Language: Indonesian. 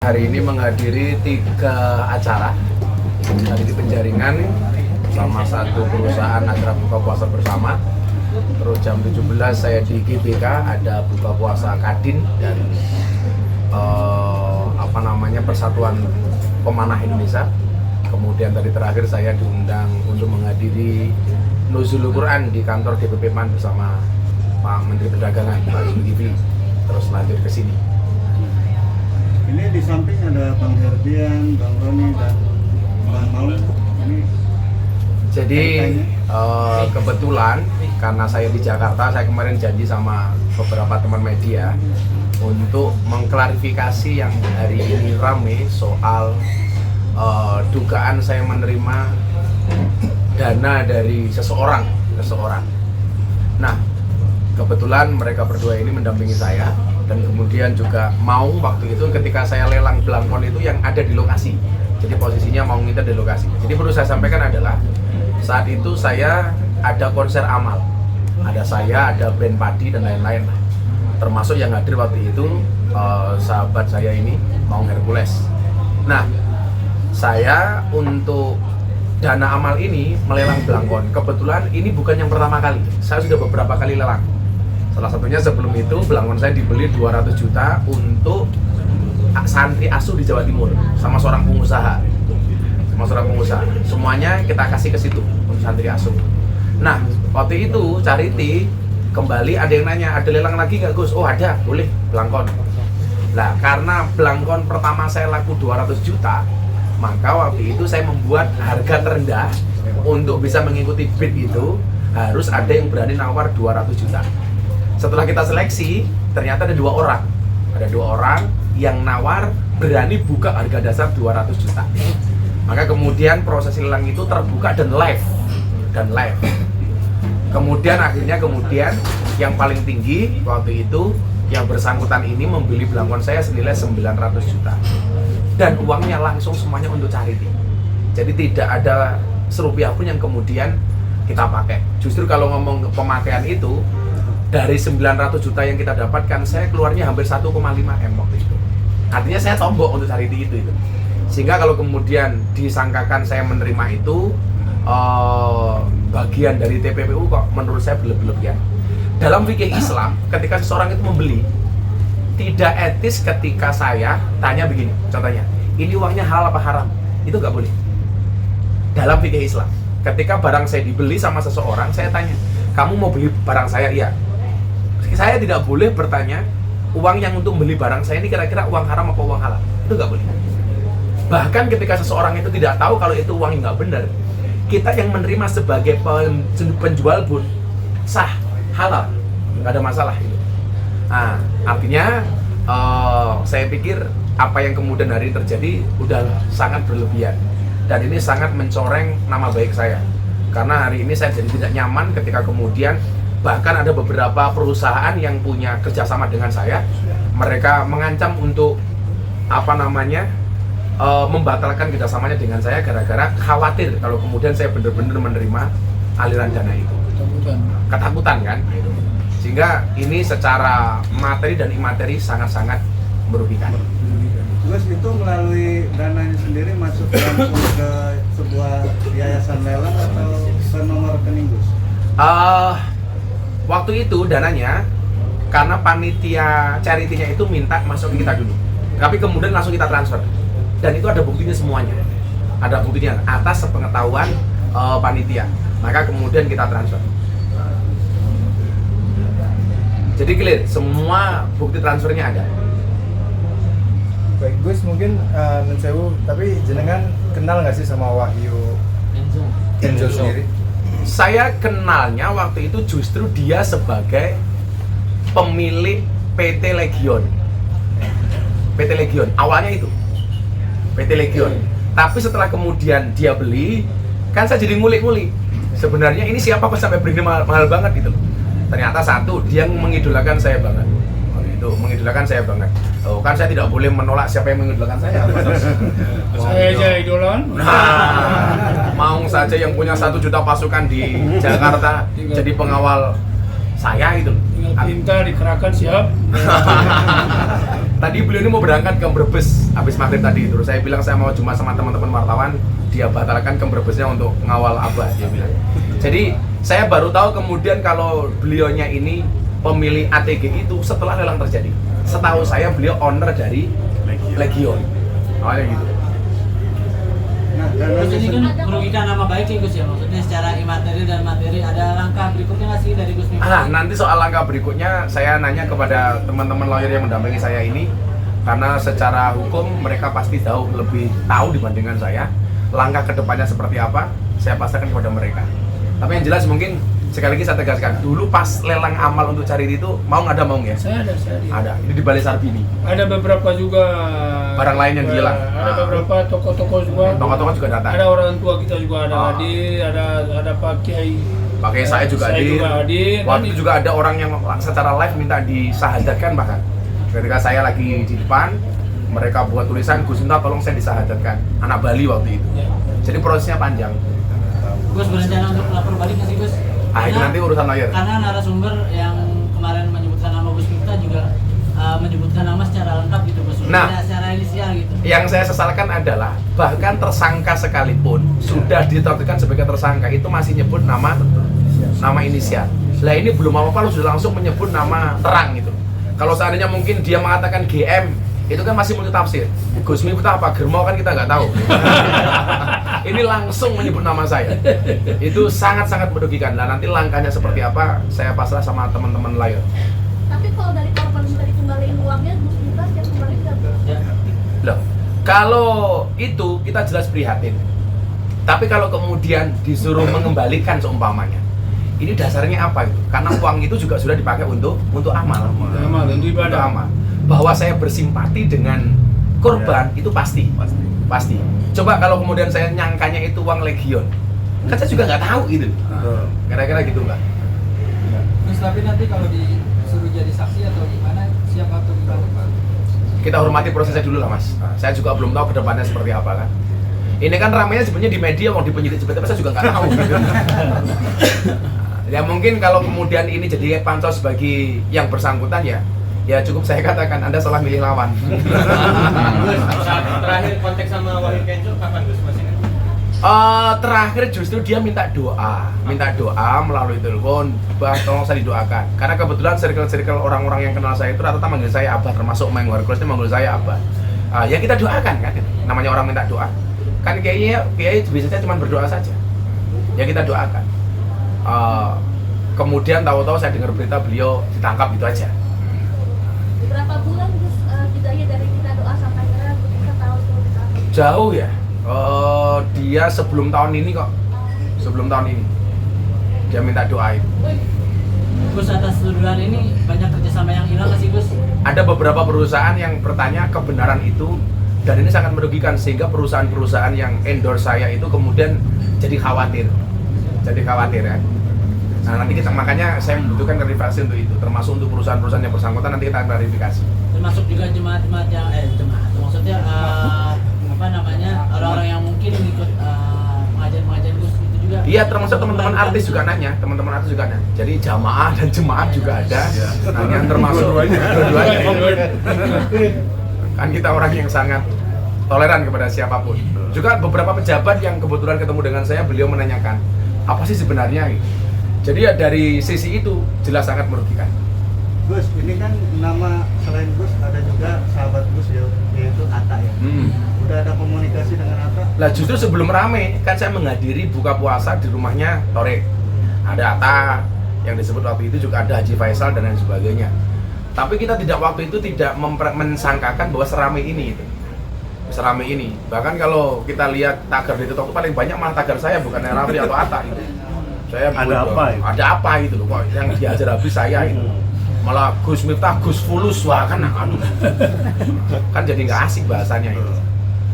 Hari ini menghadiri 3 acara. Hari ini penjaringan sama satu perusahaan acara buka puasa bersama. Terus jam 17 saya di GBK ada buka puasa Kadin dan Persatuan Pemanah Indonesia. Kemudian tadi terakhir saya diundang untuk menghadiri Nuzulul Quran di kantor DPP PAN bersama Pak Menteri Perdagangan, Pak Zulkifli. Terus lanjut ke sini. Ini di samping ada Bang Herdian, Bang Roni, dan Bang Maul. Ini jadi kebetulan karena saya di Jakarta, saya kemarin janji sama beberapa teman media untuk mengklarifikasi yang hari ini rame soal dugaan saya menerima dana dari seseorang. Nah, kebetulan mereka berdua ini mendampingi saya dan kemudian juga mau waktu itu ketika saya lelang belangkon itu yang ada di lokasi. Jadi posisinya mau minta di lokasi. Jadi perlu saya sampaikan adalah saat itu saya ada konser amal. Ada saya, ada band padi dan lain-lain. Termasuk yang hadir waktu itu sahabat saya ini, Maung Hercules. Nah, saya untuk dana amal ini melelang belangkon. Kebetulan ini bukan yang pertama kali. Saya sudah beberapa kali lelang. Salah satunya sebelum itu belangkon saya dibeli 200 juta untuk santri asuh di Jawa Timur sama seorang pengusaha. Semuanya kita kasih ke situ untuk santri asuh. Nah, waktu itu charity kembali ada yang nanya, ada lelang lagi nggak Gus? Oh ada, boleh belangkon. Nah, karena belangkon pertama saya laku 200 juta, maka waktu itu saya membuat harga terendah untuk bisa mengikuti bid itu harus ada yang berani nawar 200 juta. Setelah kita seleksi, ternyata ada 2 orang. Ada 2 orang yang nawar berani buka harga dasar 200 juta. Maka kemudian proses lelang itu terbuka dan live. Kemudian akhirnya yang paling tinggi waktu itu yang bersangkutan ini membeli belangkon saya senilai 900 juta. Dan uangnya langsung semuanya untuk charity. Jadi tidak ada serupiah pun yang kemudian kita pakai. Justru kalau ngomong pemakaian itu, dari 900 juta yang kita dapatkan, saya keluarnya hampir 1,5 M waktu itu. Artinya saya tombok untuk charity itu. Sehingga kalau kemudian disangkakan saya menerima itu bagian dari TPPU, kok menurut saya berlebihan. Dalam fikih Islam, ketika seseorang itu membeli, tidak etis ketika saya tanya begini, contohnya, ini uangnya halal apa haram? Itu nggak boleh. Dalam fikih Islam, ketika barang saya dibeli sama seseorang, saya tanya, kamu mau beli barang saya? Iya. Saya tidak boleh bertanya, uang yang untuk beli barang saya ini kira-kira uang haram apa uang halal? Itu nggak boleh. Bahkan ketika seseorang itu tidak tahu kalau itu uang nggak benar, kita yang menerima sebagai penjual pun sah, halal, nggak ada masalah itu. Nah, artinya saya pikir apa yang kemudian hari ini terjadi udah sangat berlebihan dan ini sangat mencoreng nama baik saya. Karena hari ini saya jadi tidak nyaman ketika kemudian bahkan ada beberapa perusahaan yang punya kerjasama dengan saya, mereka mengancam untuk membatalkan kerjasamanya dengan saya gara-gara khawatir kalau kemudian saya benar-benar menerima aliran dana itu. Ketakutan kan? Sehingga ini secara materi dan imateri sangat-sangat merugikan. Terus itu melalui dananya sendiri masuk langsung ke sebuah yayasan lelang atau ke nomor rekening Gus? Waktu itu dananya karena panitia charity-nya itu minta masuk ke kita dulu. Tapi kemudian langsung kita transfer. Dan itu ada buktinya semuanya. Ada buktinya atas sepengetahuan panitia. Maka kemudian kita transfer. Jadi clear, semua bukti transfernya ada. Baik Gus, mungkin Mensewu, tapi jenengan kenal nggak sih sama Wahyu Enzo sendiri? Saya kenalnya waktu itu justru dia sebagai pemilik PT Legion. Awalnya itu PT Legion. Tapi setelah kemudian dia beli, kan saya jadi ngulik-ngulik. Sebenarnya ini siapa kok sampai beli mahal banget gitu. Ternyata satu, dia mengidolakan saya banget. Mengidolakan saya banget. Oh, kan saya tidak boleh menolak siapa yang mengidolakan saya. Saya aja idolan. Nah, mau saja yang punya 1 juta pasukan di Jakarta jadi pengawal saya gitu. Tinggal perintah dikerahkan siap. Tadi beliau ini mau berangkat ke Brebes habis maghrib tadi. Terus saya bilang saya mau cuma sama teman-teman wartawan, dia batalkan ke Brebesnya untuk ngawal Abah, dia bilang. Jadi saya baru tahu kemudian kalau beliaunya ini pemilik ATG itu setelah lelang terjadi. Setahu saya beliau owner dari Legion. Awalnya gitu. Nah, Gus ini kan dananya merugikan nama baik ya Gus ya, maksudnya secara imateri dan materi. Ada langkah berikutnya nggak sih dari Gus Miftah? Nanti soal langkah berikutnya saya nanya kepada teman-teman lawyer yang mendampingi saya ini, karena secara hukum mereka pasti lebih tahu dibandingkan saya. Langkah kedepannya seperti apa, saya pasrahkan kepada mereka. Tapi yang jelas mungkin sekali lagi saya tegaskan, dulu pas lelang amal untuk Charity itu mau nggak ada mau ya? Saya ada. Ada. Ini di Balai Sarbini. Ada beberapa juga Barang lain yang hilang. Ada beberapa toko-toko juga. Toko-toko juga datang. Ada orang tua kita juga ada Ah. hadir, ada Pak Kiai. Pakai saya juga hadir. hadir. Waktu itu juga ada orang yang secara live minta disahadatkan bahkan. Ketika saya lagi di depan, mereka buat tulisan, Gus minta tolong saya disahadatkan. Anak Bali waktu itu. Ya. Jadi prosesnya panjang. Gus berencana untuk lapor balik nggak sih Gus? Itu nanti urusan lawyer. Karena narasumber yang kemarin menyebutkan nama Gus Miftah juga menyebutkan nama secara lengkap gitu Gus. Nah. Tidak secara inisial gitu. Yang saya sesalkan adalah bahkan tersangka sekalipun sudah ditetapkan sebagai tersangka itu masih nyebut nama inisial. Lah ini belum apa-apa lu sudah langsung menyebut nama terang gitu. Kalau seandainya mungkin dia mengatakan GM, itu kan masih multi tafsir. Gus Miftah apa Germo kan kita nggak tahu. Ini langsung menyebut nama saya. Itu sangat-sangat merugikan. Dan nanti langkahnya seperti apa, saya pasrah sama teman-teman lawyer. Tapi kalau dari korban minta dikembaliin uangnya, Gus Miftah siap kembali nggak? Ya. Loh, kalau itu kita jelas prihatin. Tapi kalau kemudian disuruh mengembalikan seumpamanya, ini dasarnya apa itu? Karena uang itu juga sudah dipakai untuk amal. Amal, untuk ibadah. Untuk amal. Bahwa saya bersimpati dengan korban itu pasti. Coba kalau kemudian saya nyangkanya itu uang Legion, kan saya juga nggak tahu gitu. Kira-kira gitu Mbak. Terus tapi nanti kalau disuruh jadi saksi atau gimana, siapa atau gimana Pak? Kita hormati prosesnya dulu lah Mas. Saya juga belum tahu kedepannya seperti apa kan. Ini kan ramainya sebenarnya di media, mau di penyidik seperti apa saya juga nggak tahu. Gitu. Ya mungkin kalau kemudian ini jadi pansos bagi yang bersangkutan ya cukup saya katakan Anda salah milih lawan. Terakhir kontak sama Wahyu Kenzo kapan Gus Mas ini? Terakhir justru dia minta doa melalui telepon, Bah tolong saya didoakan. Karena kebetulan circle orang-orang yang kenal saya itu rata-rata manggil saya Abah, termasuk Meng Warkosnya manggil saya Abah. Ya kita doakan kan, namanya orang minta doa. Kan kiai biasanya cuma berdoa saja. Ya kita doakan. Kemudian tahu-tahu saya dengar berita beliau ditangkap gitu aja. Berapa bulan Gus jedanya dari kita doa sampai akhirnya Gus Miftah tahu itu ditangkap? Jauh ya. Dia sebelum tahun ini kok. Sebelum tahun ini. Dia minta doa itu. Gus atas tuduhan ini banyak kerjasama yang hilang nggak sih Gus? Ada beberapa perusahaan yang bertanya kebenaran itu dan ini sangat merugikan sehingga perusahaan-perusahaan yang endorse saya itu kemudian jadi khawatir ya. Nah nanti makanya saya membutuhkan klarifikasi untuk itu, termasuk untuk perusahaan-perusahaan yang bersangkutan nanti kita klarifikasi. Termasuk juga jemaat-jemaat yang maksudnya orang-orang yang mungkin ikut pengajian Gus itu juga. Iya, termasuk teman-teman artis juga nanya, Jadi jamaah dan jemaat juga ada. Nanya termasuk dua-duanya. Kan kita orang yang sangat toleran kepada siapapun. Juga beberapa pejabat yang kebetulan ketemu dengan saya, beliau menanyakan apa sih sebenarnya. Jadi ya dari sisi itu jelas sangat merugikan. Gus, ini kan nama selain Gus ada juga sahabat Gus ya, yaitu Atta ya. Udah ada komunikasi dengan Atta? Lah justru sebelum rame kan saya menghadiri buka puasa di rumahnya Torek. Ada Atta yang disebut waktu itu, juga ada Haji Faisal dan lain sebagainya. Tapi kita waktu itu tidak mensangkakan bahwa seramai ini itu. Seramai ini. Bahkan kalau kita lihat tagar di TikTok itu paling banyak malah tagar saya, bukan Rafli atau Atta itu. Saya ada apa itu loh, kok yang diajar habis saya itu. Malah Gus Miftah, Gus Fulus, wah kan aduh. Kan jadi nggak asik bahasanya itu.